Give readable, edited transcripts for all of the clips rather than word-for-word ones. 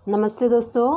नमस्ते दोस्तों,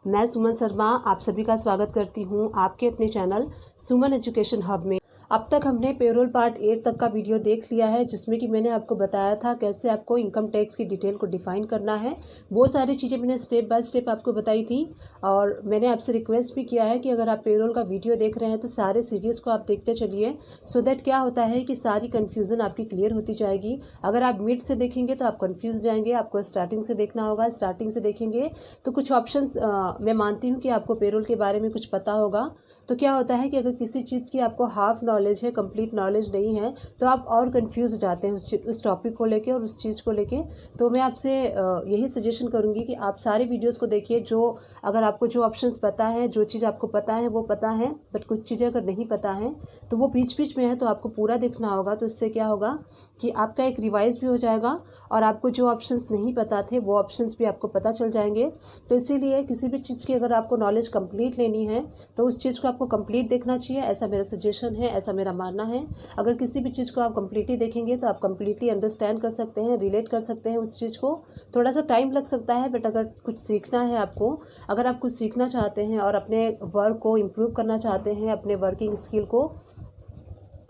मैं सुमन शर्मा आप सभी का स्वागत करती हूं आपके अपने चैनल सुमन एजुकेशन हब में। अब तक हमने पेरोल पार्ट 8 तक का वीडियो देख लिया है, जिसमें कि मैंने आपको बताया था कैसे आपको इनकम टैक्स की डिटेल को डिफाइन करना है। वो सारी चीज़ें मैंने स्टेप बाय स्टेप आपको बताई थी और मैंने आपसे रिक्वेस्ट भी किया है कि अगर आप पेरोल का वीडियो देख रहे हैं तो सारे सीरीज़ को आप देखते चलिए, सो दैट क्या होता है कि सारी कन्फ्यूज़न आपकी क्लियर होती जाएगी। अगर आप मिड से देखेंगे तो आप कन्फ्यूज जाएंगे, आपको स्टार्टिंग से देखना होगा। स्टार्टिंग से देखेंगे तो कुछ ऑप्शंस मैं मानती हूँ कि आपको पेरोल के बारे में कुछ पता होगा। तो क्या होता है कि अगर किसी चीज़ की आपको हाफ नॉलेज है, कंप्लीट नॉलेज नहीं है, तो आप और कंफ्यूज हो जाते हैं उस टॉपिक को लेके और उस चीज़ को लेके। तो मैं आपसे यही सजेशन करूँगी कि आप सारे वीडियोस को देखिए। जो अगर आपको जो ऑप्शंस पता है, जो चीज़ आपको पता है वो पता है, बट कुछ चीज़ें अगर नहीं पता है तो वो बीच बीच में है, तो आपको पूरा देखना होगा। तो इससे क्या होगा कि आपका एक रिवाइज भी हो जाएगा और आपको जो ऑप्शंस नहीं पता थे वो ऑप्शंस भी आपको पता चल जाएंगे। तो इसीलिए किसी भी चीज़ की अगर आपको नॉलेज कंप्लीट लेनी है तो उस चीज़ को आपको कंप्लीट देखना चाहिए। ऐसा मेरा सजेशन है, ऐसा मेरा मानना है। अगर किसी भी चीज़ को आप कंप्लीटली देखेंगे तो आप कंप्लीटली अंडरस्टैंड कर सकते हैं, रिलेट कर सकते हैं उस चीज़ को। थोड़ा सा टाइम लग सकता है, बट अगर कुछ सीखना है आपको, अगर आप कुछ सीखना चाहते हैं और अपने वर्क को इम्प्रूव करना चाहते हैं, अपने वर्किंग स्किल को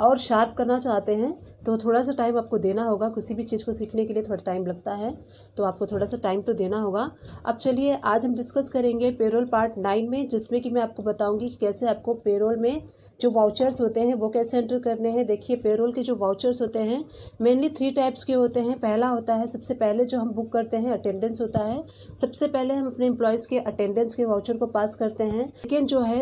और शार्प करना चाहते हैं, तो थोड़ा सा टाइम आपको देना होगा। किसी भी चीज़ को सीखने के लिए थोड़ा टाइम लगता है, तो आपको थोड़ा सा टाइम तो देना होगा। अब चलिए आज हम डिस्कस करेंगे पेरोल पार्ट 9 में, जिसमें कि मैं आपको बताऊंगी कि कैसे आपको पेरोल में जो वाउचर्स होते हैं वो कैसे एंटर करने हैं। देखिए, पेरोल के जो वाउचर्स होते हैं मेनली 3 टाइप्स के होते हैं। पहला होता है, सबसे पहले जो हम बुक करते हैं, अटेंडेंस होता है। सबसे पहले हम अपने एम्प्लॉयज़ के अटेंडेंस के वाउचर को पास करते हैं।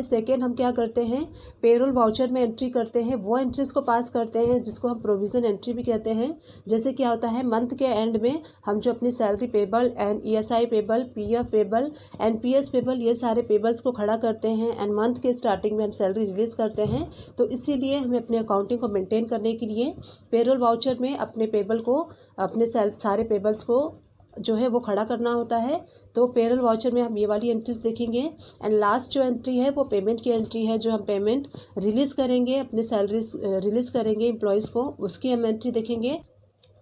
सेकेंड हम क्या करते हैं, पेरोल वाउचर में एंट्री करते हैं। वो एंट्रीज को पास करते हैं जिसको हम प्रोविजन एंट्री भी कहते हैं। जैसे क्या होता है, मंथ के एंड में हम जो अपनी salary payable and ESI payable, PF payable, NPS payable, ये सारे पेबल्स को खड़ा करते हैं एंड मंथ के स्टार्टिंग में हम सैलरी रिलीज करते हैं। तो इसीलिए हमें अपने अकाउंटिंग को मेंटेन करने के लिए पेरोल वाउचर में अपने पेबल को, अपने सारे पेबल्स को जो है वो खड़ा करना होता है। तो पेरोल वाउचर में हम ये वाली एंट्रीज देखेंगे। एंड लास्ट जो एंट्री है वो पेमेंट की एंट्री है, जो हम पेमेंट रिलीज़ करेंगे, अपने सैलरीज रिलीज़ करेंगे एम्प्लॉयज़ को, उसकी हम एंट्री देखेंगे।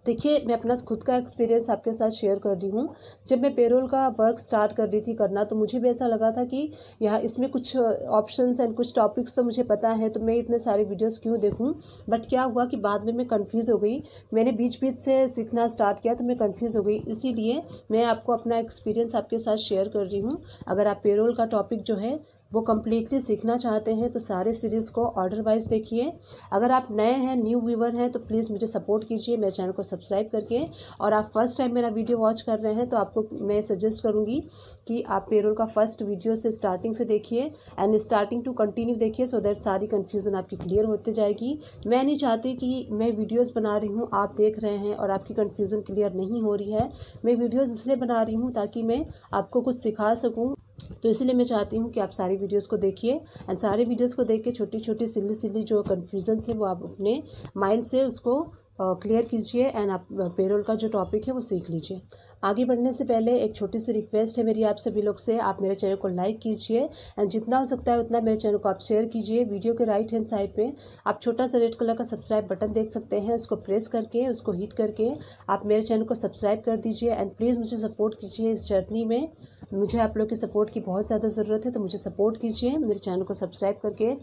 देखिए, मैं अपना खुद का एक्सपीरियंस आपके साथ शेयर कर रही हूँ। जब मैं पेरोल का वर्क स्टार्ट कर रही थी करना, तो मुझे भी ऐसा लगा था कि यहाँ इसमें कुछ ऑप्शंस एंड कुछ टॉपिक्स तो मुझे पता है, तो मैं इतने सारे वीडियोस क्यों देखूँ। बट क्या हुआ कि बाद में मैं कंफ्यूज हो गई। मैंने बीच बीच से सीखना स्टार्ट किया तो मैं कंफ्यूज हो गई। इसीलिए मैं आपको अपना एक्सपीरियंस आपके साथ शेयर कर रही हूँ। अगर आप पेरोल का टॉपिक जो है वो कम्प्लीटली सीखना चाहते हैं तो सारे सीरीज़ को ऑर्डर वाइज देखिए। अगर आप नए हैं, न्यू व्यूवर हैं, तो प्लीज़ मुझे सपोर्ट कीजिए मेरे चैनल को सब्सक्राइब करके। और आप फर्स्ट टाइम मेरा वीडियो वॉच कर रहे हैं तो आपको मैं सजेस्ट करूंगी कि आप पेरोल का फर्स्ट वीडियो से स्टार्टिंग से देखिए एंड स्टार्टिंग टू कंटिन्यू देखिए, सो दैट सारी कन्फ्यूज़न आपकी क्लियर होते जाएगी। मैं नहीं चाहती कि मैं वीडियोज़ बना रही हूँ, आप देख रहे हैं और आपकी कन्फ्यूज़न क्लियर नहीं हो रही है। मैं वीडियोज़ इसलिए बना रही हूँ ताकि मैं आपको कुछ सिखा सकूँ। तो इसीलिए मैं चाहती हूँ कि आप सारी वीडियोस को देखिए एंड सारे वीडियोस को देख के छोटी छोटी सिली सिली जो कन्फ्यूजन्स है वो आप अपने माइंड से उसको क्लियर कीजिए एंड आप पेरोल का जो टॉपिक है वो सीख लीजिए। आगे बढ़ने से पहले एक छोटी सी रिक्वेस्ट है मेरी आप सभी लोग से, आप मेरे चैनल को लाइक कीजिए एंड जितना हो सकता है उतना मेरे चैनल को आप शेयर कीजिए। वीडियो के राइट हैंड साइड पे आप छोटा सा रेड कलर का सब्सक्राइब बटन देख सकते हैं, उसको प्रेस करके, उसको हिट करके आप मेरे चैनल को सब्सक्राइब कर दीजिए एंड प्लीज़ मुझे सपोर्ट कीजिए इस जर्नी में। मुझे आप लोग की सपोर्ट की बहुत ज़्यादा ज़रूरत है, तो मुझे सपोर्ट कीजिए मेरे चैनल को सब्सक्राइब करके।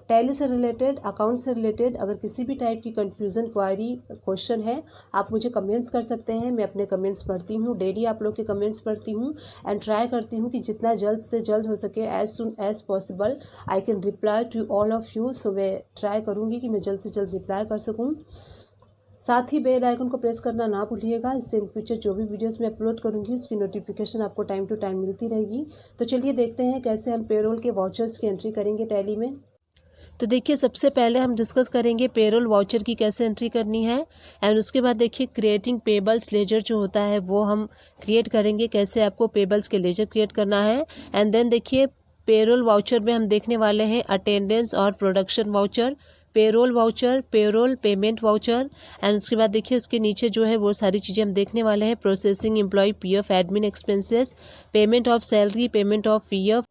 टैली से रिलेटेड, अकाउंट से रिलेटेड अगर किसी भी टाइप की कन्फ्यूज़न, क्वायरी, क्वेश्चन है, आप मुझे कमेंट्स कर सकते हैं। मैं अपने कमेंट्स पढ़ती हूँ, डेली आप लोग के कमेंट्स पढ़ती हूँ एंड ट्राई करती हूँ कि जितना जल्द से जल्द हो सके, as soon as possible I can reply to all of you. So मैं ट्राई करूँगी कि मैं जल्द से जल्द रिप्लाई कर सकूँ। साथ ही बेल आइकन को प्रेस करना ना भूलिएगा, इससे इन फ्यूचर जो भी वीडियोस मैं अपलोड करूंगी उसकी नोटिफिकेशन आपको टाइम टू टाइम मिलती रहेगी। तो चलिए देखते हैं कैसे हम पेरोल के वाउचर्स की एंट्री करेंगे टैली में। तो देखिए, सबसे पहले हम डिस्कस करेंगे पेरोल वाउचर की कैसे एंट्री करनी है एंड उसके बाद देखिए क्रिएटिंग पेबल्स लेजर जो होता है वो हम क्रिएट करेंगे, कैसे आपको पेबल्स के लेजर क्रिएट करना है। एंड देन देखिए पेरोल वाउचर में हम देखने वाले हैं अटेंडेंस और production voucher, payroll voucher, payroll payment voucher and उसके बाद देखिए उसके नीचे जो है वो सारी चीज़ें हम देखने वाले हैं, processing employ PF admin expenses, payment of salary, payment of PF,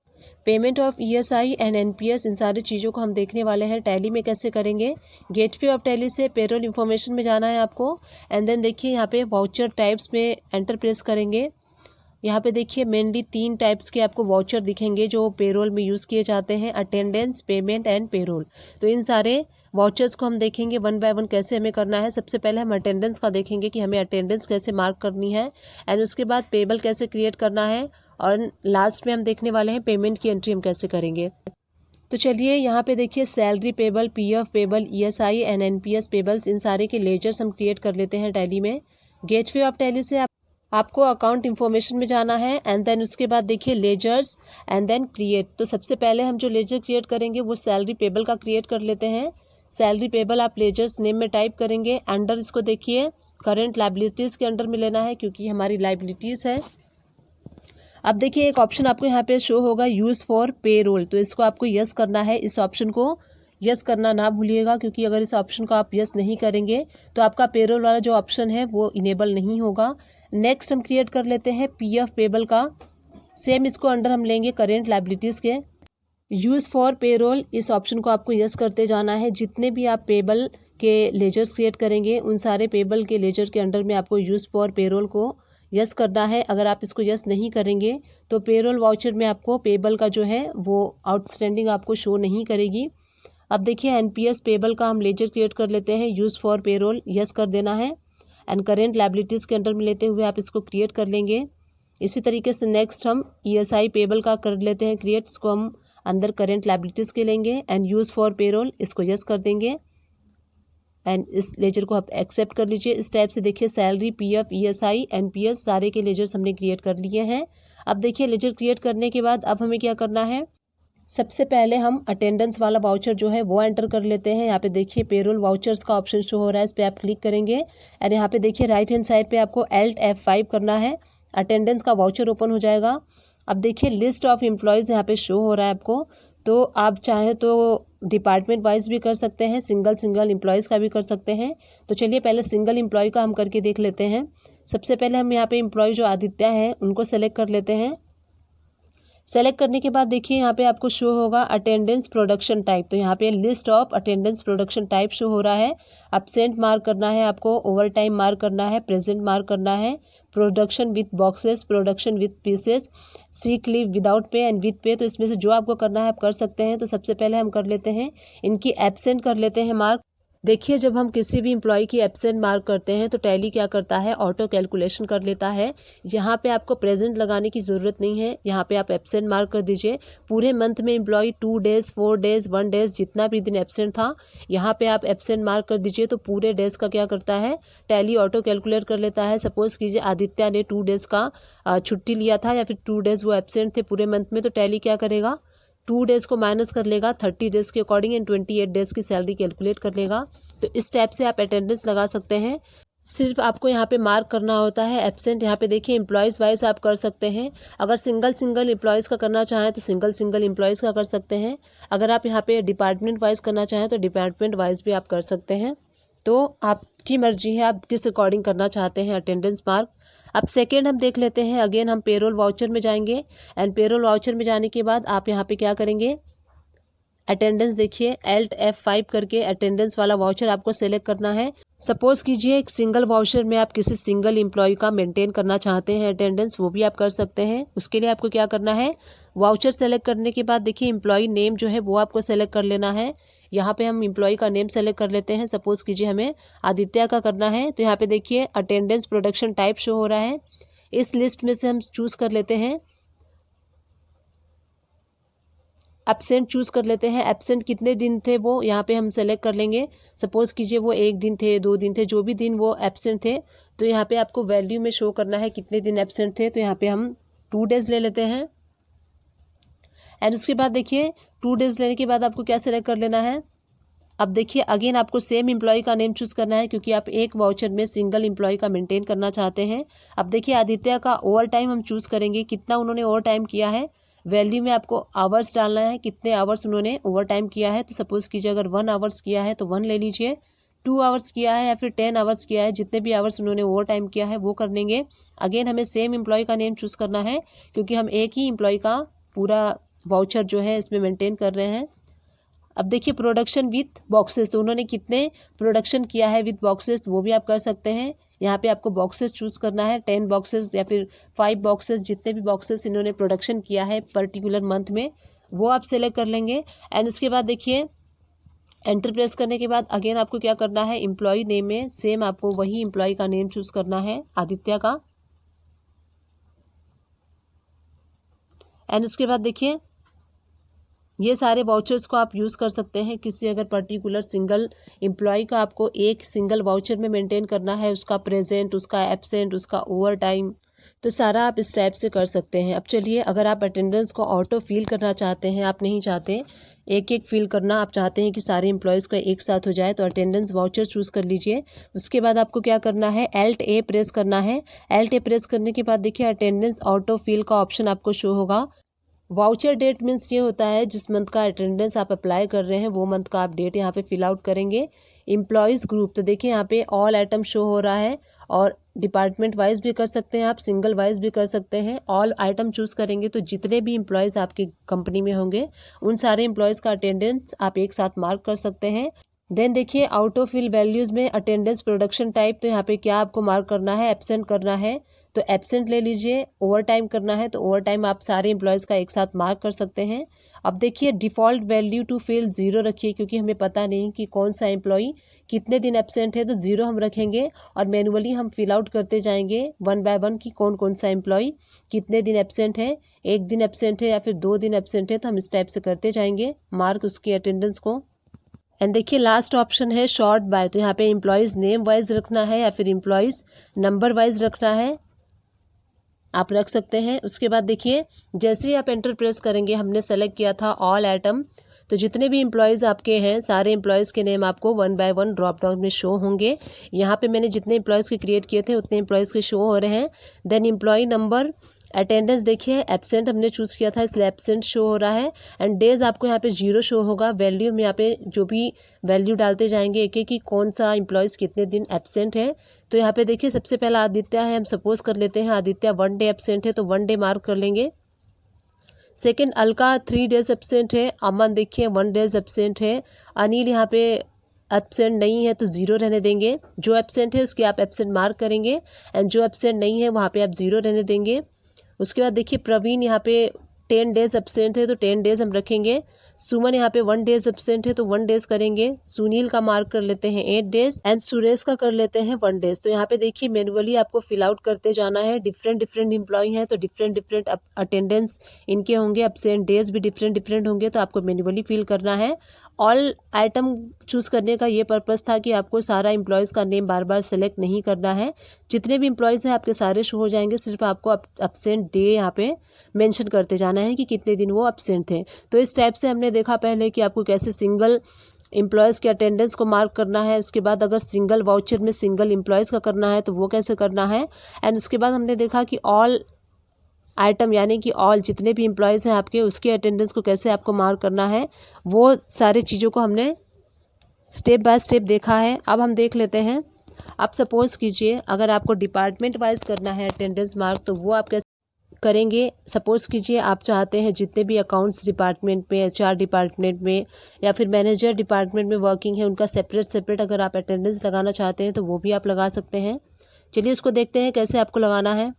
payment of ESI and NPS. इन सारी चीज़ों को हम देखने वाले हैं टैली में कैसे करेंगे। गेटवे ऑफ टैली से पेरोल इन्फॉर्मेशन में जाना है आपको एंड देन देखिए यहाँ पे वाउचर टाइप्स में एंटर प्रेस करेंगे। यहाँ पे देखिए मेनली 3 टाइप्स के आपको वाउचर दिखेंगे जो पेरोल में यूज़ किए जाते हैं, अटेंडेंस, पेमेंट एंड पेरोल। तो इन सारे वाउचर्स को हम देखेंगे वन बाय वन कैसे हमें करना है। सबसे पहले हम अटेंडेंस का देखेंगे कि हमें अटेंडेंस कैसे मार्क करनी है, एंड उसके बाद पेबल कैसे क्रिएट करना है, और लास्ट में हम देखने वाले हैं पेमेंट की एंट्री हम कैसे करेंगे। तो चलिए यहाँ पे देखिए salary payable, PF payable, ESI and NPS payables, इन सारे के लेजर्स हम क्रिएट कर लेते हैं टैली में। गेटवे ऑफ टैली से आपको अकाउंट इन्फॉर्मेशन में जाना है, एंड देन उसके बाद देखिए लेजर्स एंड देन क्रिएट। तो सबसे पहले हम जो लेजर क्रिएट करेंगे वो सैलरी पेबल का क्रिएट कर लेते हैं। सैलरी पेबल आप लेजर्स नेम में टाइप करेंगे, अंडर इसको देखिए करंट लाइबिलिटीज़ के अंडर में लेना है क्योंकि हमारी लाइबिलिटीज़ है। अब देखिए एक ऑप्शन आपको यहाँ पे शो होगा यूज़ फॉर पेरोल, तो इसको आपको यस करना है। इस ऑप्शन को यस करना ना भूलिएगा क्योंकि अगर इस ऑप्शन को आप यस नहीं करेंगे तो आपका पेरोल वाला जो ऑप्शन है वो इनेबल नहीं होगा। नेक्स्ट हम क्रिएट कर लेते हैं पीएफ पेबल का। सेम इसको अंडर हम लेंगे करेंट लाइबिलिटीज़ के। यूज़ फॉर पेरोल, इस ऑप्शन को आपको यस करते जाना है। जितने भी आप पेबल के लेजर्स क्रिएट करेंगे उन सारे पेबल के लेजर के अंडर में आपको यूज़ फॉर पेरोल को यस करना है। अगर आप इसको यस नहीं करेंगे तो पेरोल वाउचर में आपको पेबल का जो है वो आउटस्टैंडिंग आपको शो नहीं करेगी। अब देखिए एनपीएस पेबल का हम लेजर क्रिएट कर लेते हैं। यूज़ फॉर पेरोल यस कर देना है, एंड करेंट लाइबिलिटीज़ के अंडर में लेते हुए आप इसको क्रिएट कर लेंगे। इसी तरीके से नेक्स्ट हम ईएसआई पेबल का कर लेते हैं क्रिएट, इसको हम अंदर करेंट लाइबिलिटीज़ के लेंगे, एंड यूज़ फॉर पेरोल इसको यस कर देंगे, एंड इस लेजर को आप एक्सेप्ट कर लीजिए। इस टाइप से देखिए सैलरी, पीएफ, ईएसआई, एनपीएस सारे के लेजर्स हमने क्रिएट कर लिए हैं। अब देखिए लेजर क्रिएट करने के बाद अब हमें क्या करना है, सबसे पहले हम अटेंडेंस वाला वाउचर जो है वो एंटर कर लेते हैं। यहाँ पे देखिए पेरोल वाउचर्स का ऑप्शन शो हो रहा है, इस पर आप क्लिक करेंगे, और यहाँ पे देखिए राइट हैंड साइड पे आपको Alt F5 करना है, अटेंडेंस का वाउचर ओपन हो जाएगा। अब देखिए लिस्ट ऑफ एम्प्लॉयज़ यहाँ पे शो हो रहा है आपको, तो आप चाहे तो डिपार्टमेंट वाइज भी कर सकते हैं, सिंगल एम्प्लॉयज़ का भी कर सकते हैं। तो चलिए पहले सिंगल एम्प्लॉय का हम करके देख लेते हैं। सबसे पहले हम यहाँ पे एम्प्लॉय जो आदित्य है उनको सेलेक्ट कर लेते हैं। सेलेक्ट करने के बाद देखिए यहाँ पे आपको शो होगा अटेंडेंस प्रोडक्शन टाइप, तो यहाँ पे list of attendance production type show हो रहा है। एब्सेंट मार्क करना है आपको, ओवर टाइम मार्क करना है, प्रेजेंट मार्क करना है, production with boxes, production with pieces, seek leave without pay and with पे। तो इसमें से जो आपको करना है आप कर सकते हैं। तो सबसे पहले हम कर लेते हैं इनकी एब्सेंट कर लेते हैं मार्क। देखिए जब हम किसी भी एम्प्लॉय की एब्सेंट मार्क करते हैं तो टैली क्या करता है, ऑटो कैलकुलेशन कर लेता है। यहाँ पे आपको प्रेजेंट लगाने की ज़रूरत नहीं है, यहाँ पे आप एब्सेंट मार्क कर दीजिए। पूरे मंथ में एम्प्लॉय 2 डेज़, 4 डेज़, 1 डेज़ जितना भी दिन एब्सेंट था यहाँ पे आप एब्सेंट मार्क कर दीजिए। तो पूरे डेज़ का क्या करता है, टैली ऑटो कैलकुलेट कर लेता है। सपोज़ कीजिए आदित्य ने 2 डेज़ का छुट्टी लिया था या फिर 2 डेज़ वो एब्सेंट थे पूरे मंथ में, तो टैली क्या करेगा, 2 डेज़ को माइनस कर लेगा 30 डेज़ के अकॉर्डिंग, एंड 28 डेज़ की सैलरी कैलकुलेट कर लेगा। तो इस टाइप से आप अटेंडेंस लगा सकते हैं। सिर्फ आपको यहाँ पे मार्क करना होता है एब्सेंट। यहाँ पे देखिए एम्प्लॉयज़ वाइज आप कर सकते हैं। अगर सिंगल एम्प्लॉयज़ का करना चाहें तो सिंगल एम्प्लॉयज़ का कर सकते हैं। अगर आप यहाँ पे डिपार्टमेंट वाइज करना चाहें तो डिपार्टमेंट वाइज भी आप कर सकते हैं। तो आपकी मर्जी है आप किस अकॉर्डिंग करना चाहते हैं अटेंडेंस मार्क। अब सेकेंड हम देख लेते हैं। अगेन हम पेरोल वाउचर में जाएंगे, एंड पेरोल वाउचर में जाने के बाद आप यहाँ पे क्या करेंगे, अटेंडेंस देखिए Alt F5 करके अटेंडेंस वाला वाउचर आपको सेलेक्ट करना है। सपोज कीजिए एक सिंगल वाउचर में आप किसी सिंगल एम्प्लॉय का मेंटेन करना चाहते हैं अटेंडेंस, वो भी आप कर सकते हैं। उसके लिए आपको क्या करना है, वाउचर सेलेक्ट करने के बाद देखिए एम्प्लॉय नेम जो है वो आपको सेलेक्ट कर लेना है। यहाँ पे हम एम्प्लॉय का नेम सेलेक्ट कर लेते हैं। सपोज कीजिए हमें आदित्य का करना है, तो यहाँ पे देखिए अटेंडेंस प्रोडक्शन टाइप शो हो रहा है। इस लिस्ट में से हम चूज़ कर लेते हैं, एब्सेंट चूज़ कर लेते हैं। एब्सेंट कितने दिन थे वो यहाँ पे हम सेलेक्ट कर लेंगे। सपोज़ कीजिए वो 1 दिन थे, 2 दिन थे, जो भी दिन वो एब्सेंट थे, तो यहाँ पे आपको वैल्यू में शो करना है कितने दिन एब्सेंट थे। तो यहाँ पे हम 2 डेज़ ले लेते हैं, एंड उसके बाद देखिए 2 डेज़ लेने के बाद आपको क्या सेलेक्ट कर लेना है। अब देखिए अगेन आपको सेम एम्प्लॉय का नेम चूज़ करना है क्योंकि आप एक वाउचर में सिंगल एम्प्लॉय का मेंटेन करना चाहते हैं। अब देखिए आदित्य का ओवर टाइम हम चूज़ करेंगे, कितना उन्होंने ओवर टाइम किया है। वैल्यू में आपको आवर्स डालना है, कितने आवर्स उन्होंने ओवर टाइम किया है। तो सपोज़ कीजिए अगर 1 आवर्स किया है तो 1 ले लीजिए, 2 आवर्स किया है या फिर 10 आवर्स किया है, जितने भी आवर्स उन्होंने ओवर टाइम किया है वो कर लेंगे। अगेन हमें सेम एम्प्लॉय का नेम चूज़ करना है क्योंकि हम एक ही एम्प्लॉय का पूरा वाउचर जो है इसमें मेंटेन कर रहे हैं। अब देखिए प्रोडक्शन विथ बॉक्सेस, तो उन्होंने कितने प्रोडक्शन किया है विथ बॉक्सेस वो भी आप कर सकते हैं। यहाँ पे आपको बॉक्सेस चूज़ करना है, 10 बॉक्सेस या फिर 5 बॉक्सेस, जितने भी बॉक्सेस इन्होंने प्रोडक्शन किया है पर्टिकुलर मंथ में वो आप सेलेक्ट कर लेंगे। एंड उसके बाद देखिए एंटर प्रेस करने के बाद अगेन आपको क्या करना है, एम्प्लॉय नेम में सेम आपको वही एम्प्लॉय का नेम चूज़ करना है, आदित्य का। एंड उसके बाद देखिए ये सारे वाउचर्स को आप यूज़ कर सकते हैं। किसी अगर पर्टिकुलर सिंगल एम्प्लॉय का आपको एक सिंगल वाउचर में मेंटेन करना है, उसका प्रेजेंट, उसका एब्सेंट, उसका ओवर टाइम, तो सारा आप इस टाइप से कर सकते हैं। अब चलिए अगर आप अटेंडेंस को ऑटो फिल करना चाहते हैं, आप नहीं चाहते एक एक फिल करना, आप चाहते हैं कि सारे एम्प्लॉयज़ का एक साथ हो जाए, तो अटेंडेंस वाउचर चूज़ कर लीजिए। उसके बाद आपको क्या करना है, Alt A प्रेस करना है। Alt A प्रेस करने के बाद देखिए अटेंडेंस ऑटो फिल का ऑप्शन आपको शो होगा। वाउचर डेट मीन्स ये होता है जिस मंथ का अटेंडेंस आप अप्लाई कर रहे हैं वो मंथ का आप डेट यहाँ पे फिल आउट करेंगे। एम्प्लॉयज़ ग्रुप, तो देखिए यहाँ पे ऑल आइटम शो हो रहा है, और डिपार्टमेंट वाइज भी कर सकते हैं आप, सिंगल वाइज भी कर सकते हैं। ऑल आइटम चूज़ करेंगे तो जितने भी एम्प्लॉयज़ आपकी कंपनी में होंगे उन सारे एम्प्लॉयज़ का अटेंडेंस आप एक साथ मार्क कर सकते हैं। देन देखिए आउट ऑफ फिल वैल्यूज़ में अटेंडेंस प्रोडक्शन टाइप, तो यहाँ पे क्या आपको मार्क करना है, एब्सेंट करना है तो एब्सेंट ले लीजिए। ओवर टाइम करना है तो ओवर टाइम आप सारे एम्प्लॉयज़ का एक साथ मार्क कर सकते हैं। अब देखिए डिफ़ॉल्ट वैल्यू टू फिल 0 रखिए, क्योंकि हमें पता नहीं कि कौन सा एम्प्लॉई कितने दिन एब्सेंट है, तो 0 हम रखेंगे और मैनुअली हम फिल आउट करते जाएंगे 1 बाय 1 कि कौन कौन सा एम्प्लॉई कितने दिन एब्सेंट है, 1 दिन एब्सेंट है या फिर 2 दिन एब्सेंट है, तो हम इस टाइप से करते जाएंगे मार्क उसकी अटेंडेंस को। एंड देखिए लास्ट ऑप्शन है शॉर्ट बाय, तो यहाँ पे एम्प्लॉयज़ नेम वाइज रखना है या फिर एम्प्लॉयज़ नंबर वाइज रखना है, आप रख सकते हैं। उसके बाद देखिए जैसे ही आप एंटर प्रेस करेंगे, हमने सेलेक्ट किया था ऑल आइटम, तो जितने भी एम्प्लॉयज़ आपके हैं सारे एम्प्लॉयज़ के नेम आपको 1 बाय 1 ड्रॉप डाउन में शो होंगे। यहाँ पे मैंने जितने एम्प्लॉयज़ के क्रिएट किए थे उतने एम्प्लॉयज़ के शो हो रहे हैं। देन एम्प्लॉय नंबर, अटेंडेंस देखिए एब्सेंट हमने चूज़ किया था इसलिए एब्सेंट शो हो रहा है। एंड डेज आपको यहाँ पे 0 शो होगा। वैल्यू में यहाँ पे जो भी वैल्यू डालते जाएंगे एक एक कि कौन सा एम्प्लॉयज़ कितने दिन एब्सेंट है। तो यहाँ पे देखिए सबसे पहला आदित्य है, हम सपोज कर लेते हैं आदित्य 1 डे एब्सेंट है तो 1 डे मार्क कर लेंगे। सेकेंड अलका 3 डेज एब्सेंट है। अमन देखिए 1 डेज एब्सेंट है। अनिल यहाँ पे एब्सेंट नहीं है तो 0 रहने देंगे। जो एब्सेंट है उसके आप एब्सेंट मार्क करेंगे, एंड जो एब्सेंट नहीं है वहाँ पे आप 0 रहने देंगे। उसके बाद देखिए प्रवीण यहाँ पे 10 डेज एब्सेंट है तो 10 डेज हम रखेंगे। सुमन यहाँ पे 1 डेज एब्सेंट है तो 1 डेज करेंगे। सुनील का मार्क कर लेते हैं 8 डेज, एंड सुरेश का कर लेते हैं 1 डेज। तो यहाँ पे देखिए मैनुअली आपको फिल आउट करते जाना है। डिफरेंट डिफरेंट एम्प्लॉय हैं तो डिफरेंट डिफरेंट अटेंडेंस इनके होंगे, एब्सेंट डेज भी डिफरेंट डिफरेंट होंगे, तो आपको मैनुअली फिल करना है। ऑल आइटम चूज़ करने का ये पर्पज़ था कि आपको सारा एम्प्लॉयज़ का नेम बार बार सेलेक्ट नहीं करना है। जितने भी एम्प्लॉयज़ हैं आपके सारे शो हो जाएंगे, सिर्फ आपको एब्सेंट डे यहाँ पे मेंशन करते जाना है कि कितने दिन वो एब्सेंट थे। तो इस टाइप से हमने देखा पहले कि आपको कैसे सिंगल एम्प्लॉयज़ के अटेंडेंस को मार्क करना है। उसके बाद अगर सिंगल वाउचर में सिंगल एम्प्लॉयज़ का करना है तो वो कैसे करना है। एंड उसके बाद हमने देखा कि ऑल आइटम यानी कि ऑल जितने भी एम्प्लॉयज़ हैं आपके उसके अटेंडेंस को कैसे आपको मार्क करना है, वो सारी चीज़ों को हमने स्टेप बाय स्टेप देखा है। अब हम देख लेते हैं। आप सपोज़ कीजिए अगर आपको डिपार्टमेंट वाइज करना है अटेंडेंस मार्क, तो वो आप कैसे करेंगे। सपोज़ कीजिए आप चाहते हैं जितने भी अकाउंट्स डिपार्टमेंट में, HR डिपार्टमेंट में या फिर मैनेजर डिपार्टमेंट में वर्किंग है उनका सेपरेट सेपरेट अगर आप अटेंडेंस लगाना चाहते हैं तो वो भी आप लगा सकते हैं। चलिए उसको देखते हैं कैसे आपको लगाना है।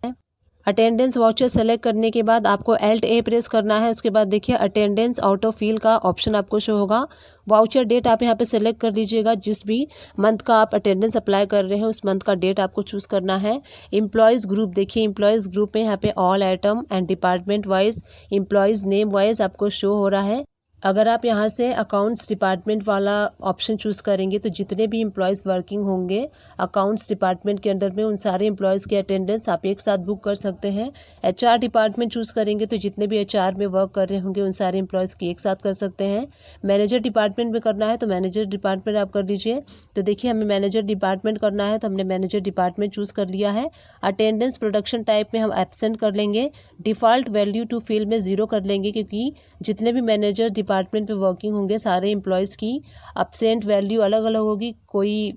अटेंडेंस वाउचर सेलेक्ट करने के बाद आपको Alt A प्रेस करना है। उसके बाद देखिए अटेंडेंस ऑटो फिल का ऑप्शन आपको शो होगा। वाउचर डेट आप यहाँ पे सेलेक्ट कर लीजिएगा, जिस भी मंथ का आप अटेंडेंस अप्लाई कर रहे हैं उस मंथ का डेट आपको चूज़ करना है। एम्प्लॉयज़ ग्रुप देखिए, एम्प्लॉयज़ ग्रुप में यहाँ पे all item and department wise employees name wise आपको शो हो रहा है। अगर आप यहाँ से अकाउंट्स डिपार्टमेंट वाला ऑप्शन चूज़ करेंगे तो जितने भी एम्प्लॉयज़ वर्किंग होंगे अकाउंट्स डिपार्टमेंट के अंडर में उन सारे एम्प्लॉयज़ के अटेंडेंस आप एक साथ बुक कर सकते हैं। HR डिपार्टमेंट चूज़ करेंगे तो जितने भी HR में वर्क कर रहे होंगे उन सारे एम्प्लॉयज़ की एक साथ कर सकते हैं। मैनेजर डिपार्टमेंट में करना है तो मैनेजर डिपार्टमेंट आप कर लीजिए। तो देखिए हमें मैनेजर डिपार्टमेंट करना है तो हमने मैनेजर डिपार्टमेंट चूज़ कर लिया है। अटेंडेंस प्रोडक्शन टाइप में हम एब्सेंट कर लेंगे। डिफ़ॉल्ट वैल्यू टू फिल में 0 कर लेंगे, क्योंकि जितने भी मैनेजर डिपार्टमेंट में वर्किंग होंगे सारे एम्प्लॉयज़ की एब्सेंट वैल्यू अलग अलग होगी। कोई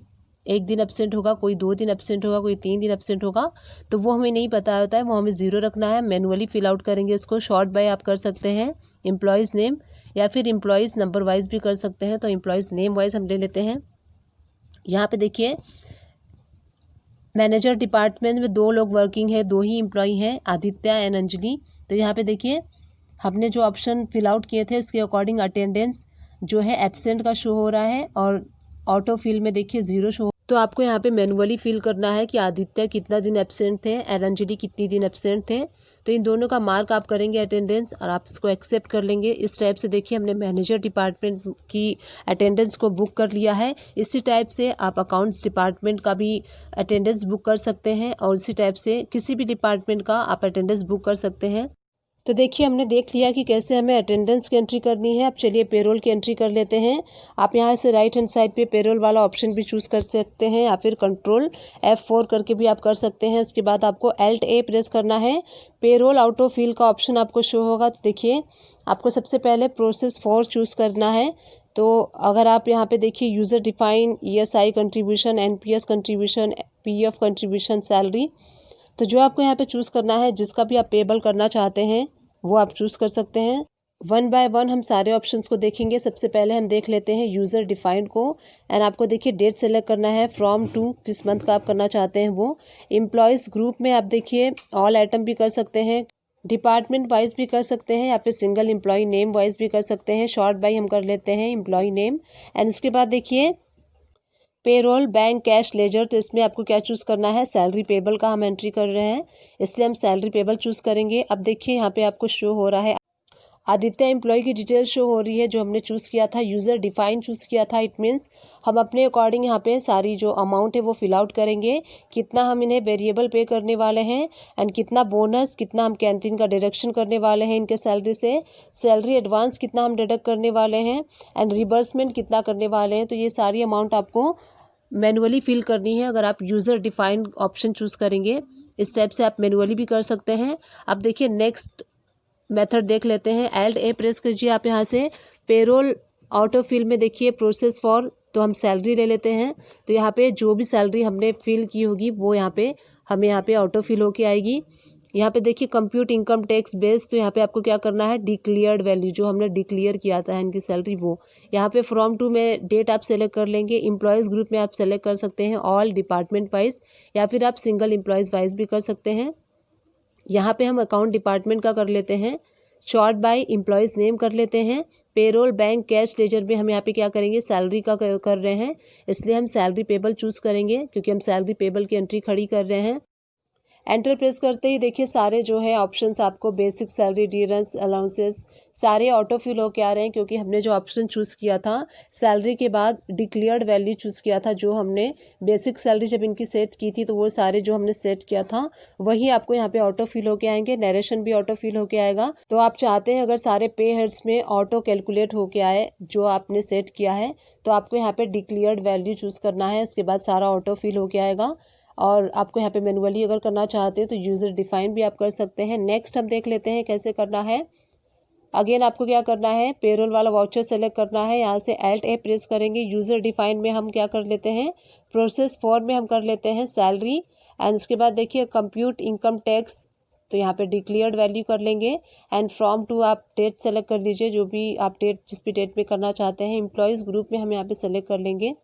1 दिन एब्सेंट होगा, कोई 2 दिन एब्सेंट होगा, कोई 3 दिन एब्सेंट होगा, तो वो हमें नहीं पता होता है, वो हमें 0 रखना है। मैनुअली फिल आउट करेंगे उसको। शॉर्ट बाय आप कर सकते हैं एम्प्लॉयज़ नेम। या फिर एम्प्लॉयज़ नंबर वाइज भी कर सकते हैं। तो एम्प्लॉयज़ नेम वाइज हम ले लेते हैं। यहाँ पे देखिए मैनेजर डिपार्टमेंट में 2 लोग वर्किंग है, 2 ही एम्प्लॉई हैं, आदित्य एंड अंजलि। तो यहाँ पे देखिए हमने जो ऑप्शन फिल आउट किए थे उसके अकॉर्डिंग अटेंडेंस जो है एब्सेंट का शो हो रहा है और ऑटो फिल में देखिए 0 शो। तो आपको यहाँ पे मैनुअली फिल करना है कि आदित्य कितना दिन एब्सेंट थे और अंजलि कितनी दिन एब्सेंट थे। तो इन दोनों का मार्क आप करेंगे अटेंडेंस और आप इसको एक्सेप्ट कर लेंगे। इस टाइप से देखिए हमने मैनेजर डिपार्टमेंट की अटेंडेंस को बुक कर लिया है। इसी टाइप से आप अकाउंट्स डिपार्टमेंट का भी अटेंडेंस बुक कर सकते हैं और इसी टाइप से किसी भी डिपार्टमेंट का आप अटेंडेंस बुक कर सकते हैं। तो देखिए हमने देख लिया कि कैसे हमें अटेंडेंस की एंट्री करनी है। अब चलिए पेरोल की एंट्री कर लेते हैं। आप यहाँ से राइट हैंड साइड पे पेरोल वाला ऑप्शन भी चूज़ कर सकते हैं या फिर कंट्रोल F4 करके भी आप कर सकते हैं। उसके बाद आपको Alt A प्रेस करना है। पेरोल ऑटो फिल का ऑप्शन आपको शो होगा। तो देखिए आपको सबसे पहले प्रोसेस 4 चूज़ करना है। तो अगर आप यहाँ पे देखिए user define ESI contribution, NPS contribution, PF contribution, salary, तो जो आपको यहाँ पे चूज़ करना है जिसका भी आप पेबल करना चाहते हैं वो आप चूज़ कर सकते हैं। 1 बाय 1 हम सारे ऑप्शंस को देखेंगे। सबसे पहले हम देख लेते हैं यूज़र डिफाइंड को एंड आपको देखिए डेट सेलेक्ट करना है फ्रॉम टू, किस मंथ का आप करना चाहते हैं वो। एम्प्लॉयज़ ग्रुप में आप देखिए ऑल आइटम भी कर सकते हैं, डिपार्टमेंट वाइज भी कर सकते हैं या फिर सिंगल एम्प्लॉय नेम वाइज भी कर सकते हैं। शॉर्ट बाय हम कर लेते हैं एम्प्लॉय नेम एंड उसके बाद देखिए पेरोल बैंक कैश लेजर, तो इसमें आपको क्या चूज़ करना है, सैलरी पेबल का हम एंट्री कर रहे हैं इसलिए हम सैलरी पेबल चूज़ करेंगे। अब देखिए यहाँ पे आपको शो हो रहा है आदित्य एम्प्लॉय की डिटेल शो हो रही है जो हमने चूज़ किया था, यूज़र डिफाइन चूज़ किया था। इट मीन्स हम अपने अकॉर्डिंग यहाँ पे सारी जो अमाउंट है वो फिल आउट करेंगे, कितना हम इन्हें वेरिएबल पे करने वाले हैं एंड कितना बोनस, कितना हम कैंटीन का डिडक्शन करने वाले हैं इनके सैलरी से, सैलरी एडवांस कितना हम डिडक्ट करने वाले हैं एंड रिबर्समेंट कितना करने वाले हैं। तो ये सारी अमाउंट आपको मैनुअली फिल करनी है। अगर आप यूज़र डिफाइंड ऑप्शन चूज़ करेंगे इस टाइप से आप मैनुअली भी कर सकते हैं। अब देखिए नेक्स्ट मेथड देख लेते हैं। Alt A प्रेस कीजिए आप यहाँ से। पेरोल ऑटो फिल में देखिए प्रोसेस फॉर, तो हम सैलरी ले लेते हैं। तो यहाँ पे जो भी सैलरी हमने फिल की होगी वो यहाँ पे हमें यहाँ पे ऑटो फिल होके आएगी। यहाँ पे देखिए कंप्यूट इनकम टैक्स बेस, तो यहाँ पे आपको क्या करना है, डिक्लेयर्ड वैल्यू जो हमने डिक्लेयर किया था इनकी सैलरी वो यहाँ पे फ्रॉम टू में डेट आप सेलेक्ट कर लेंगे। एम्प्लॉयज़ ग्रुप में आप सेलेक्ट कर सकते हैं ऑल डिपार्टमेंट वाइज या फिर आप सिंगल एम्प्लॉयज़ वाइज भी कर सकते हैं। यहाँ पे हम अकाउंट डिपार्टमेंट का कर लेते हैं। शॉर्ट बाय एम्प्लॉयज़ नेम कर लेते हैं। पेरोल बैंक कैश लेजर में हम यहाँ पे क्या करेंगे, सैलरी का कर रहे हैं इसलिए हम सैलरी पेबल चूज़ करेंगे क्योंकि हम सैलरी पेबल की एंट्री खड़ी कर रहे हैं। एंटर प्रेस करते ही देखिए सारे जो है ऑप्शंस आपको बेसिक सैलरी, डियरेंस, अलाउंसेस सारे ऑटो फिल होके आ रहे हैं क्योंकि हमने जो ऑप्शन चूज़ किया था सैलरी के बाद डिक्लेयर्ड वैल्यू चूज़ किया था। जो हमने बेसिक सैलरी जब इनकी सेट की थी तो वो सारे जो हमने सेट किया था वही आपको यहाँ पे ऑटो फिल होके आएंगे। नरेशन भी ऑटो फिल होके आएगा। तो आप चाहते हैं अगर सारे पे हेड्स में ऑटो कैलकुलेट होके आए जो आपने सेट किया है तो आपको यहाँ पे डिक्लेयर्ड वैल्यू चूज़ करना है, उसके बाद सारा ऑटो फिल होके आएगा। और आपको यहाँ पे मैनुअली अगर करना चाहते हो तो यूज़र डिफाइन भी आप कर सकते हैं। नेक्स्ट हम देख लेते हैं कैसे करना है। अगेन आपको क्या करना है, पेरोल वाला वाउचर सेलेक्ट करना है। यहाँ से Alt A प्रेस करेंगे। यूज़र डिफाइन में हम क्या कर लेते हैं, प्रोसेस 4 में हम कर लेते हैं सैलरी एंड उसके बाद देखिए कंप्यूट इनकम टैक्स, तो यहाँ पे डिक्लेयर्ड वैल्यू कर लेंगे एंड फ्रॉम टू आप डेट सेलेक्ट कर लीजिए जो भी आप डेट जिस भी डेट में करना चाहते हैं। एम्प्लॉयज़ ग्रुप में हम यहाँ पे सेलेक्ट कर लेंगे।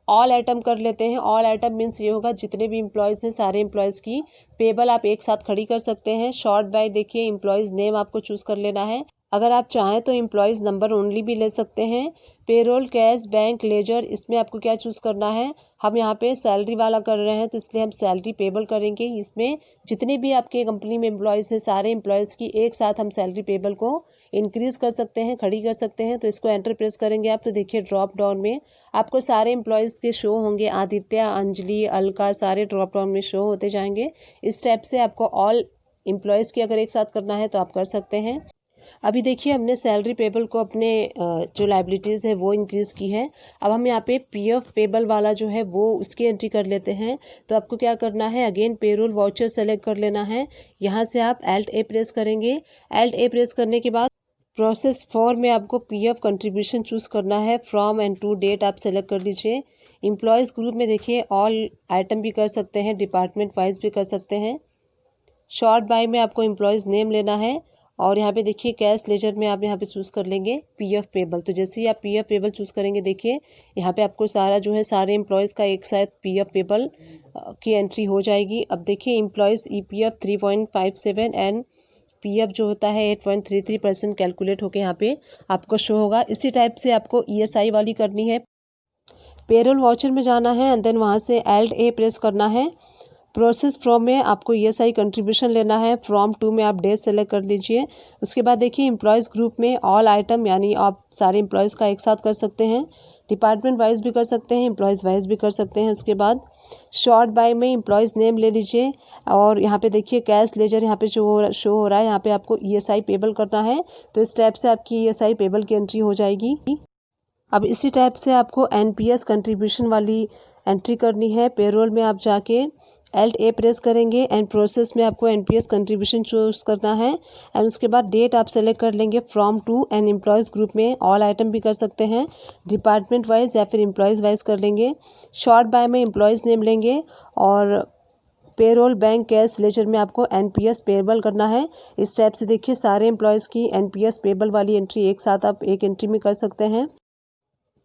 ऑल आइटम कर लेते हैं। ऑल आइटम मीन्स ये होगा जितने भी एम्प्लॉयज़ हैं सारे एम्प्लॉयज़ की पेबल आप एक साथ खड़ी कर सकते हैं। शॉर्ट बाय देखिए एम्प्लॉयज़ नेम आपको चूज़ कर लेना है। अगर आप चाहें तो एम्प्लॉयज़ नंबर ओनली भी ले सकते हैं। पेरोल कैश बैंक लेजर, इसमें आपको क्या चूज़ करना है, हम यहाँ पे सैलरी वाला कर रहे हैं तो इसलिए हम सैलरी पेबल करेंगे। इसमें जितने भी आपके कंपनी में एम्प्लॉयज़ हैं सारे एम्प्लॉयज़ की एक साथ हम सैलरी पेबल को इंक्रीज़ कर सकते हैं, खड़ी कर सकते हैं। तो इसको एंटर प्रेस करेंगे आप तो देखिए ड्रॉप डाउन में आपको सारे एम्प्लॉयज़ के शो होंगे। आदित्य, अंजलि, अलका सारे ड्रॉप डाउन में शो होते जाएंगे। इस टाइप से आपको ऑल एम्प्लॉयज़ की अगर एक साथ करना है तो आप कर सकते हैं। अभी देखिए हमने सैलरी पेबल को अपने जो लाइबिलिटीज़ है वो इंक्रीज़ की है। अब हम यहाँ पे पीएफ पेबल वाला जो है वो उसकी एंट्री कर लेते हैं। तो आपको क्या करना है, अगेन पेरोल वाउचर सेलेक्ट कर लेना है। यहाँ से आप Alt A प्रेस करेंगे। Alt A प्रेस करने के बाद प्रोसेस 4 में आपको पीएफ कंट्रीब्यूशन चूज़ करना है। फ्रॉम एंड टू डेट आप सेलेक्ट कर लीजिए। एम्प्लॉयज़ ग्रुप में देखिए ऑल आइटम भी कर सकते हैं, डिपार्टमेंट वाइज भी कर सकते हैं। शॉर्ट बाय में आपको एम्प्लॉयज़ नेम लेना है और यहाँ पे देखिए कैश लेजर में आप यहाँ पे चूज़ कर लेंगे पीएफ पेबल। तो जैसे ही आप पीएफ पेबल चूज़ करेंगे देखिए यहाँ पे आपको सारा जो है सारे एम्प्लॉयज़ का एक साथ पीएफ पेबल की एंट्री हो जाएगी। अब देखिए एम्प्लॉयज़ ईपीएफ 3.57 एंड पीएफ जो होता है 8.33% कैलकुलेट होके यहाँ पे आपको शो होगा। इसी टाइप से आपको ईएसआई वाली करनी है। पेरोल वाउचर में जाना है एंड देन वहाँ से Alt A प्रेस करना है। प्रोसेस फ्रॉम में आपको ईएसआई कंट्रीब्यूशन लेना है। फ्रॉम टू में आप डेज सेलेक्ट कर लीजिए। उसके बाद देखिए एम्प्लॉयज़ ग्रुप में ऑल आइटम यानी आप सारे एम्प्लॉयज़ का एक साथ कर सकते हैं। डिपार्टमेंट वाइज भी कर सकते हैं, एम्प्लॉयज़ वाइज भी कर सकते हैं। उसके बाद शॉर्ट बाय में एम्प्लॉयज़ नेम ले लीजिए और यहाँ पे देखिए कैश लेजर यहाँ पे शो हो रहा है। यहाँ पे आपको ईएसआई पेबल करना है। तो इस टाइप से आपकी ईएसआई पेबल की एंट्री हो जाएगी। अब इसी टाइप से आपको एनपीएस कंट्रीब्यूशन वाली एंट्री करनी है। पेरोल में आप जाके Alt A प्रेस करेंगे एंड प्रोसेस में आपको एनपीएस कंट्रीब्यूशन चूज़ करना है एंड उसके बाद डेट आप सेलेक्ट कर लेंगे from to end employees group में ऑल आइटम भी कर सकते हैं, डिपार्टमेंट वाइज या फिर एम्प्लॉयज़ वाइज कर लेंगे। शॉर्ट बाय में एम्प्लॉयज़ नेम लेंगे और पेरोल बैंक कैश लेजर में आपको एनपीएस पेबल करना है। इस टाइप से देखिए सारे एम्प्लॉयज़ की एनपीएस पेबल वाली एंट्री एक साथ आप एक एंट्री में कर सकते हैं।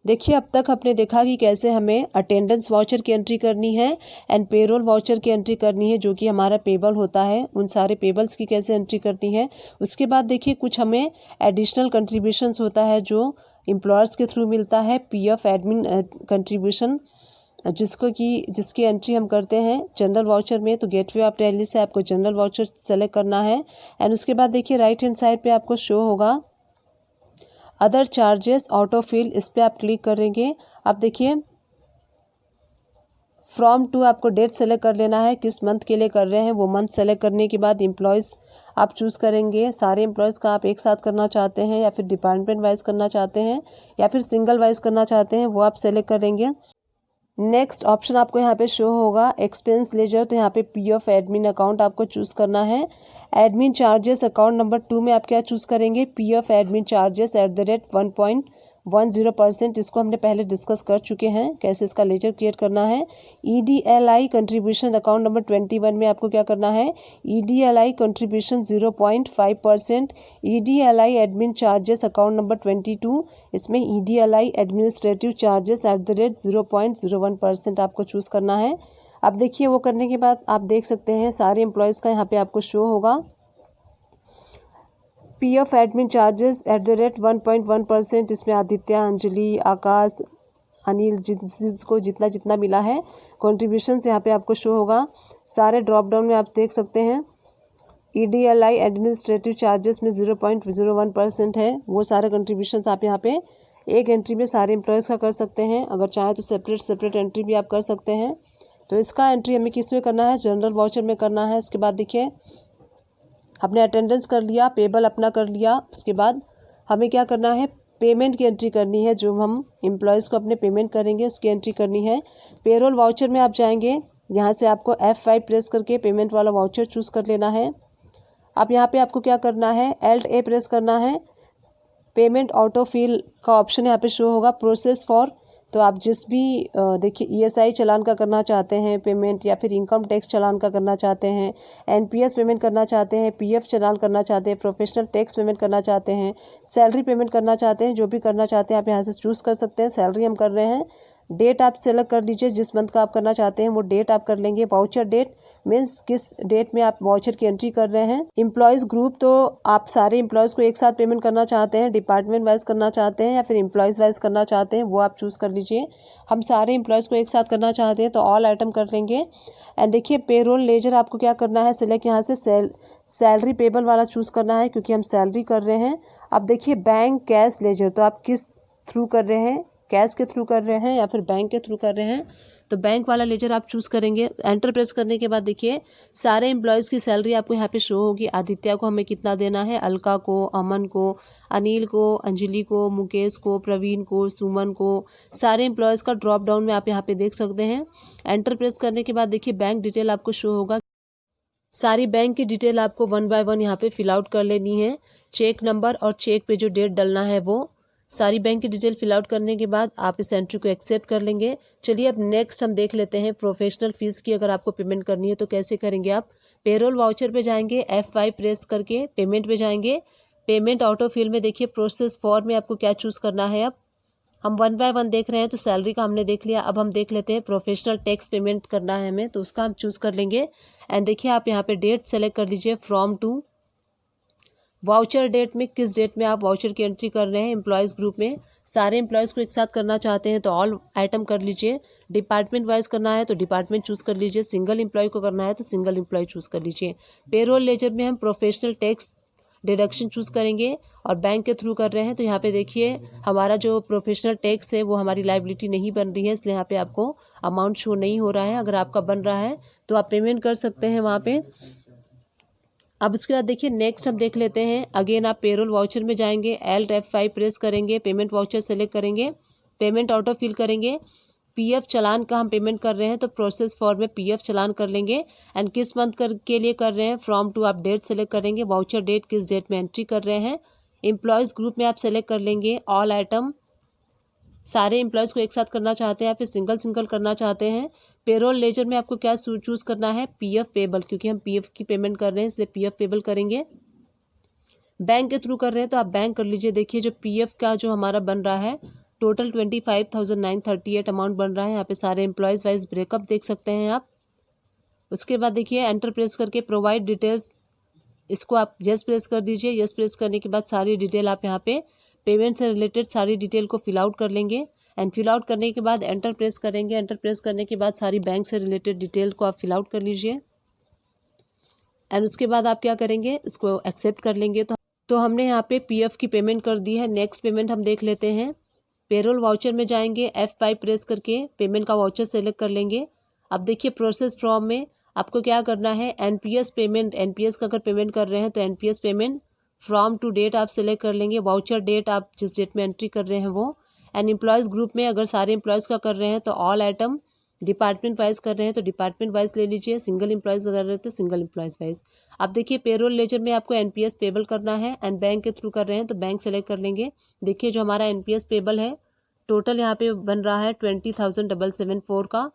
देखिए अब तक हमने देखा कि कैसे हमें अटेंडेंस वाउचर की एंट्री करनी है एंड पेरोल वाउचर की एंट्री करनी है जो कि हमारा पेबल होता है, उन सारे पेबल्स की कैसे एंट्री करनी है। उसके बाद देखिए कुछ हमें एडिशनल कंट्रीब्यूशंस होता है जो एम्प्लॉयर्स के थ्रू मिलता है, पीएफ एडमिन कंट्रीब्यूशन जिसकी एंट्री हम करते हैं जनरल वाउचर में। तो गेटवे ऑफ दिल्ली से आपको जनरल वाउचर सेलेक्ट करना है एंड उसके बाद देखिए राइट हैंड साइड पे आपको शो होगा अदर चार्जेस ऑटो फिल, इस पर आप क्लिक करेंगे। अब देखिए फ्रॉम टू आपको डेट सेलेक्ट कर लेना है, किस मंथ के लिए कर रहे हैं वो मंथ सेलेक्ट करने के बाद एम्प्लॉयज़ आप चूज़ करेंगे। सारे एम्प्लॉयज़ का आप एक साथ करना चाहते हैं या फिर डिपार्टमेंट वाइज करना चाहते हैं या फिर सिंगल वाइज करना चाहते हैं वो आप सेलेक्ट करेंगे। नेक्स्ट ऑप्शन आपको यहाँ पे शो होगा एक्सपेंस लेजर। तो यहाँ पे पीएफ एडमिन अकाउंट आपको चूज़ करना है। एडमिन चार्जेस अकाउंट नंबर 2 में आप क्या चूज़ करेंगे, पीएफ एडमिन चार्जेस @1.10%। इसको हमने पहले डिस्कस कर चुके हैं कैसे इसका लेजर क्रिएट करना है। ईडीएलआई कंट्रीब्यूशन अकाउंट नंबर 21 में आपको क्या करना है, EDLI contribution 0.5%। EDLI admin charges account number 22, इसमें ईडीएलआई एडमिनिस्ट्रेटिव चार्जेस @0.01% आपको चूज़ करना है। अब देखिए वो करने के बाद आप देख सकते हैं सारे एम्प्लॉयज़ का यहाँ पे आपको शो होगा पीएफ एडमिन चार्जेस @1.1%। इसमें आदित्य, अंजलि, आकाश, अनिल जिसको जितना जितना मिला है कॉन्ट्रीब्यूशंस यहाँ पे आपको शो होगा। सारे ड्रॉप डाउन में आप देख सकते हैं ईडीएलआई एडमिनिस्ट्रेटिव चार्जेस में 0.01% है। वो सारे कंट्रीब्यूशंस आप यहाँ पे एक एंट्री में सारे एम्प्लॉयज़ का कर सकते हैं। अगर चाहे तो सेपरेट एंट्री भी आप कर सकते हैं। तो इसका एंट्री हमें किस में करना है, जनरल वाउचर में करना है। इसके बाद देखिए अपने अटेंडेंस कर लिया, पेबल अपना कर लिया। उसके बाद हमें क्या करना है, पेमेंट की एंट्री करनी है। जो हम एम्प्लॉयज़ को अपने पेमेंट करेंगे उसकी एंट्री करनी है। पेरोल वाउचर में आप जाएंगे, यहाँ से आपको F5 प्रेस करके पेमेंट वाला वाउचर चूज़ कर लेना है। अब यहाँ पे आपको क्या करना है, Alt A प्रेस करना है। पेमेंट ऑटो फिल का ऑप्शन यहाँ पे शो होगा प्रोसेस फॉर। तो आप जिस भी देखिए ईएसआई चालान का करना चाहते हैं पेमेंट या फिर इनकम टैक्स चालान का करना चाहते हैं, एनपीएस पेमेंट करना चाहते हैं, पीएफ चालान करना चाहते हैं, प्रोफेशनल टैक्स पेमेंट करना चाहते हैं, सैलरी पेमेंट करना चाहते हैं, जो भी करना चाहते हैं आप यहाँ से चूज़ कर सकते हैं। सैलरी हम कर रहे हैं। डेट आप सेलेक्ट कर लीजिए, जिस मंथ का आप करना चाहते हैं वो डेट आप कर लेंगे। वाउचर डेट मीन्स किस डेट में आप वाउचर की एंट्री कर रहे हैं। एम्प्लॉयज़ ग्रुप, तो आप सारे एम्प्लॉयज़ को एक साथ पेमेंट करना चाहते हैं, डिपार्टमेंट वाइज करना चाहते हैं या फिर एम्प्लॉयज़ वाइज करना चाहते हैं वो आप चूज़ कर लीजिए। हम सारे एम्प्लॉयज़ को एक साथ करना चाहते हैं तो ऑल आइटम कर लेंगे। एंड देखिए पेरोल लेजर आपको क्या करना है, सिलेक्ट यहाँ से सैलरी पेबल वाला चूज़ करना है क्योंकि हम सैलरी कर रहे हैं। अब देखिए बैंक कैश लेजर, तो आप किस थ्रू कर रहे हैं, कैश के थ्रू कर रहे हैं या फिर बैंक के थ्रू कर रहे हैं। तो बैंक वाला लेजर आप चूज़ करेंगे। एंटर प्रेस करने के बाद देखिए सारे एम्प्लॉयज़ की सैलरी आपको यहाँ पे शो होगी। आदित्य को हमें कितना देना है, अलका को, अमन को, अनिल को, अंजलि को, मुकेश को, प्रवीण को, सुमन को, सारे एम्प्लॉयज़ का ड्रॉप डाउन में आप यहाँ पे देख सकते हैं। एंटर प्रेस करने के बाद देखिए बैंक डिटेल आपको शो होगा। सारी बैंक की डिटेल आपको 1 बाय 1 यहाँ पे फिल आउट कर लेनी है। चेक नंबर और चेक पे जो डेट डलना है वो सारी बैंक की डिटेल फिल आउट करने के बाद आप इस एंट्री को एक्सेप्ट कर लेंगे। चलिए अब नेक्स्ट हम देख लेते हैं प्रोफेशनल फ़ीस की अगर आपको पेमेंट करनी है तो कैसे करेंगे आप। पेरोल वाउचर पे जाएंगे, F5 प्रेस करके पेमेंट पे जाएंगे। पेमेंट ऑटो फिल में देखिए प्रोसेस फॉर में आपको क्या चूज़ करना है। अब हम 1 बाय 1 देख रहे हैं, तो सैलरी का हमने देख लिया। अब हम देख लेते हैं प्रोफेशनल टैक्स पेमेंट करना है हमें, तो उसका हम चूज़ कर लेंगे। एंड देखिए आप यहाँ पे डेट सेलेक्ट कर लीजिए फ्रॉम टू। वाउचर डेट में किस डेट में आप वाउचर की एंट्री कर रहे हैं। एम्प्लॉयज़ ग्रुप में सारे एम्प्लॉयज़ को एक साथ करना चाहते हैं तो ऑल आइटम कर लीजिए। डिपार्टमेंट वाइज करना है तो डिपार्टमेंट चूज़ कर लीजिए। सिंगल एम्प्लॉय को करना है तो सिंगल एम्प्लॉय चूज़ कर लीजिए। पेरोल लेजर में हम प्रोफेशनल टैक्स डिडक्शन चूज़ करेंगे और बैंक के थ्रू कर रहे हैं तो यहाँ पे देखिए हमारा जो प्रोफेशनल टैक्स है वो हमारी लाइबिलिटी नहीं बन रही है, इसलिए यहाँ पे आपको अमाउंट शो नहीं हो रहा है। अगर आपका बन रहा है तो आप पेमेंट कर सकते हैं वहाँ पे। अब उसके बाद देखिए नेक्स्ट हम देख लेते हैं। अगेन आप पेरोल वाउचर में जाएंगे, Alt F5 प्रेस करेंगे, पेमेंट वाउचर सेलेक्ट करेंगे, पेमेंट ऑटो फिल करेंगे। पीएफ चालान का हम पेमेंट कर रहे हैं तो प्रोसेस फॉर में पीएफ चालान कर लेंगे। एंड किस मंथ के लिए कर रहे हैं, फ्रॉम टू आप डेट सेलेक्ट करेंगे। वाउचर डेट किस डेट में एंट्री कर रहे हैं। एम्प्लॉयज़ ग्रुप में आप सेलेक्ट कर लेंगे ऑल आइटम। सारे एम्प्लॉयज़ को एक साथ करना चाहते हैं या फिर सिंगल सिंगल करना चाहते हैं। पेरोल लेजर में आपको क्या चूज़ करना है, पीएफ पेबल, क्योंकि हम पीएफ की पेमेंट कर रहे हैं इसलिए पीएफ पेबल करेंगे। बैंक के थ्रू कर रहे हैं तो आप बैंक कर लीजिए। देखिए जो पीएफ का जो हमारा बन रहा है टोटल 25,938 अमाउंट बन रहा है। यहाँ पे सारे एम्प्लॉयज़ वाइज ब्रेकअप देख सकते हैं आप। उसके बाद देखिए एंटर प्रेस करके प्रोवाइड डिटेल्स, इसको आप यस प्रेस कर दीजिए। यस प्रेस करने के बाद सारी डिटेल आप यहाँ पे पेमेंट से रिलेटेड सारी डिटेल को फिल आउट कर लेंगे। एंड फिल आउट करने के बाद एंटर प्रेस करेंगे। एंटर प्रेस करने के बाद सारी बैंक से रिलेटेड डिटेल को आप फिल आउट कर लीजिए। एंड उसके बाद आप क्या करेंगे, इसको एक्सेप्ट कर लेंगे। तो हमने यहाँ पे पीएफ की पेमेंट कर दी है। नेक्स्ट पेमेंट हम देख लेते हैं। पेरोल वाउचर में जाएंगे, F5 प्रेस करके पेमेंट का वाउचर सेलेक्ट कर लेंगे। अब देखिए प्रोसेस फ्रॉम में आपको क्या करना है, एनपीएस पेमेंट, एनपीएस का अगर पेमेंट कर रहे हैं तो NPS payment from to date आप सेलेक्ट कर लेंगे। वाउचर डेट आप जिस डेट में एंट्री कर रहे हैं वो। एंड एम्प्लॉयज़ ग्रुप में अगर सारे एम्प्लॉयज़ का कर रहे हैं तो ऑल आइटम। डिपार्टमेंट वाइज कर रहे हैं तो डिपार्टमेंट वाइज ले लीजिए। सिंगल एम्प्लॉयज़ कर रहे हैं तो सिंगल एम्प्लॉयज़ वाइज। अब देखिए पेरोल लेजर में आपको एनपीएस पेबल करना है एंड बैंक के थ्रू कर रहे हैं तो बैंक सेलेक्ट कर लेंगे। देखिए जो हमारा एनपीएस पेबल है टोटल यहाँ पे बन रहा है 20,774 का।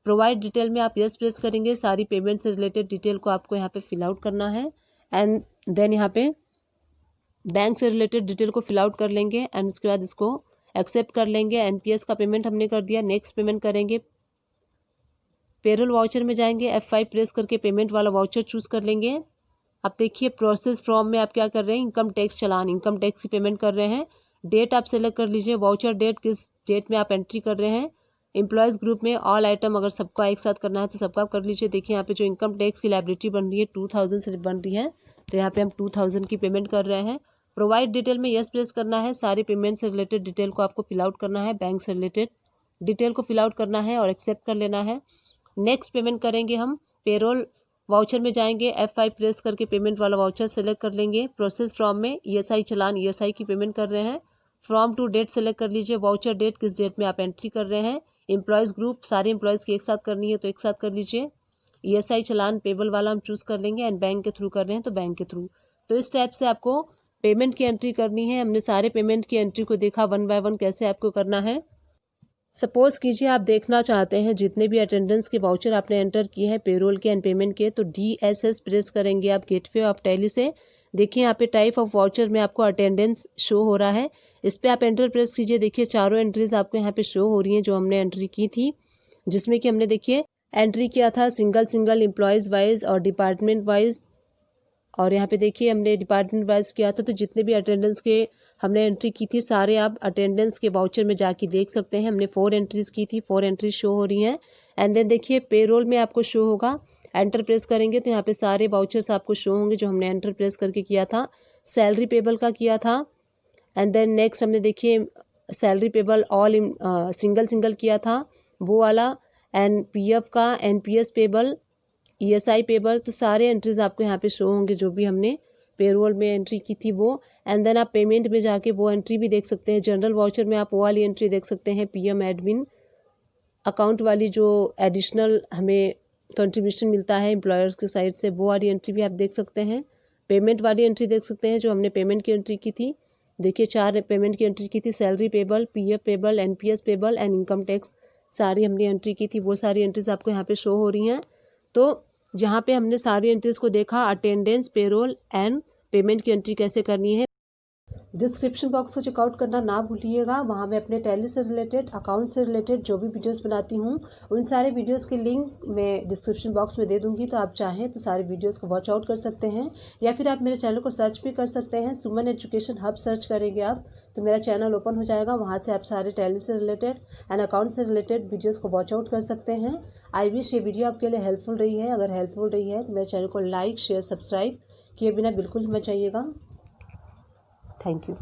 प्रोवाइड डिटेल में आप यस प्रेस करेंगे। सारी पेमेंट से रिलेटेड डिटेल को आपको यहाँ पे फिल आउट करना है। एंड देन यहाँ पे बैंक से रिलेटेड डिटेल को फिल आउट कर लेंगे। एंड उसके बाद इसको एक्सेप्ट कर लेंगे। एनपीएस का पेमेंट हमने कर दिया। नेक्स्ट पेमेंट करेंगे। पेरोल वाउचर में जाएंगे, F5 प्रेस करके पेमेंट वाला वाउचर चूज़ कर लेंगे। अब देखिए प्रोसेस फ्रॉम में आप क्या कर रहे हैं, इनकम टैक्स चालान, इनकम टैक्स की पेमेंट कर रहे हैं। डेट आप सेलेक्ट कर लीजिए। वाउचर डेट किस डेट में आप एंट्री कर रहे हैं। एम्प्लॉयज़ ग्रुप में ऑल आइटम अगर सबका एक साथ करना है तो सबका आप कर लीजिए। देखिए यहाँ पे जो इनकम टैक्स की लायबिलिटी बन रही है 2,000 से बन रही है तो यहाँ पे हम 2,000 की पेमेंट कर रहे हैं। प्रोवाइड डिटेल में यस प्रेस करना है। सारी पेमेंट से रिलेटेड डिटेल को आपको फिल आउट करना है। बैंक से रिलेटेड डिटेल को फिल आउट करना है और एक्सेप्ट कर लेना है। नेक्स्ट पेमेंट करेंगे हम। पेरोल वाउचर में जाएंगे, F5 प्रेस करके पेमेंट वाला वाउचर सेलेक्ट कर लेंगे। प्रोसेस फ्रॉम में ESI चालान, ESI की पेमेंट कर रहे हैं। फ्रॉम टू डेट सेलेक्ट कर लीजिए। वाउचर डेट किस डेट में आप एंट्री कर रहे हैं। एम्प्लॉयज़ ग्रुप सारे एम्प्लॉयज़ की एक साथ करनी है तो एक साथ कर लीजिए। ESI चालान पेबल वाला हम चूज़ कर लेंगे। एंड बैंक के थ्रू कर रहे हैं तो बैंक के थ्रू। तो इस टाइप से आपको पेमेंट की एंट्री करनी है। हमने सारे पेमेंट की एंट्री को देखा 1 बाय 1 कैसे आपको करना है। सपोज़ कीजिए आप देखना चाहते हैं जितने भी अटेंडेंस के वाउचर आपने एंटर किए हैं पेरोल के एंड पेमेंट के, तो DSS प्रेस करेंगे आप गेटवे ऑफ टैली से। देखिए यहाँ पे टाइप ऑफ वाउचर में आपको अटेंडेंस शो हो रहा है, इस पर आप एंटर प्रेस कीजिए। देखिए चारों एंट्रीज आपको यहाँ पे शो हो रही हैं जो हमने एंट्री की थी, जिसमें कि हमने देखिए एंट्री किया था सिंगल एम्प्लॉयज़ वाइज और डिपार्टमेंट वाइज। और यहाँ पे देखिए हमने डिपार्टमेंट वाइज किया था तो जितने भी अटेंडेंस के हमने एंट्री की थी सारे आप अटेंडेंस के वाउचर में जाके देख सकते हैं। हमने 4 एंट्रीज़ की थी, 4 एंट्रीज शो हो रही हैं। एंड देन देखिए पेरोल में आपको शो होगा, एंटर प्रेस करेंगे तो यहाँ पे सारे वाउचर्स आपको शो होंगे जो हमने एंटर प्रेस करके किया था। सैलरी पेबल का किया था। एंड देन नेक्स्ट हमने देखिए सैलरी पेबल ऑल सिंगल किया था वो वाला। एंड PF का, NPS पेबल, ESI पेबल, तो सारे एंट्रीज आपको यहाँ पे शो होंगे जो भी हमने पेरोल में एंट्री की थी वो। एंड देन आप पेमेंट में जाके वो एंट्री भी देख सकते हैं। जनरल वाउचर में आप वो वाली एंट्री देख सकते हैं, PM एडमिन अकाउंट वाली जो एडिशनल हमें कंट्रीब्यूशन मिलता है एम्प्लॉयर्स की साइड से, वो वाली एंट्री भी आप देख सकते हैं। पेमेंट वाली एंट्री देख सकते हैं जो हमने पेमेंट की एंट्री की थी। देखिए 4 पेमेंट की एंट्री की थी, salary payable, PF payable, NPS payable and income tax, सारी हमने एंट्री की थी। वो सारी एंट्रीज आपको यहाँ पे शो हो रही हैं। तो जहाँ पे हमने सारी एंट्रीज को देखा, अटेंडेंस, पेरोल एंड पेमेंट की एंट्री कैसे करनी है। डिस्क्रिप्शन बॉक्स को चेकआउट करना ना भूलिएगा, वहाँ मैं अपने टैली से रिलेटेड, अकाउंट से रिलेटेड जो भी वीडियोस बनाती हूँ उन सारे वीडियोस के लिंक मैं डिस्क्रिप्शन बॉक्स में दे दूँगी, तो आप चाहें तो सारे वीडियोस को वॉच आउट कर सकते हैं, या फिर आप मेरे चैनल को सर्च भी कर सकते हैं। सुमन एजुकेशन हब सर्च करेंगे आप तो मेरा चैनल ओपन हो जाएगा, वहाँ से आप सारे टैली से रिलेटेड एंड अकाउंट से रिलेटेड वीडियोज़ को वॉच आउट कर सकते हैं। आई विश ये वीडियो आपके लिए हेल्पफुल रही है। अगर हेल्पफुल रही है तो मेरे चैनल को लाइक, शेयर, सब्सक्राइब किए बिना बिल्कुल मत जाइएगा। Thank you.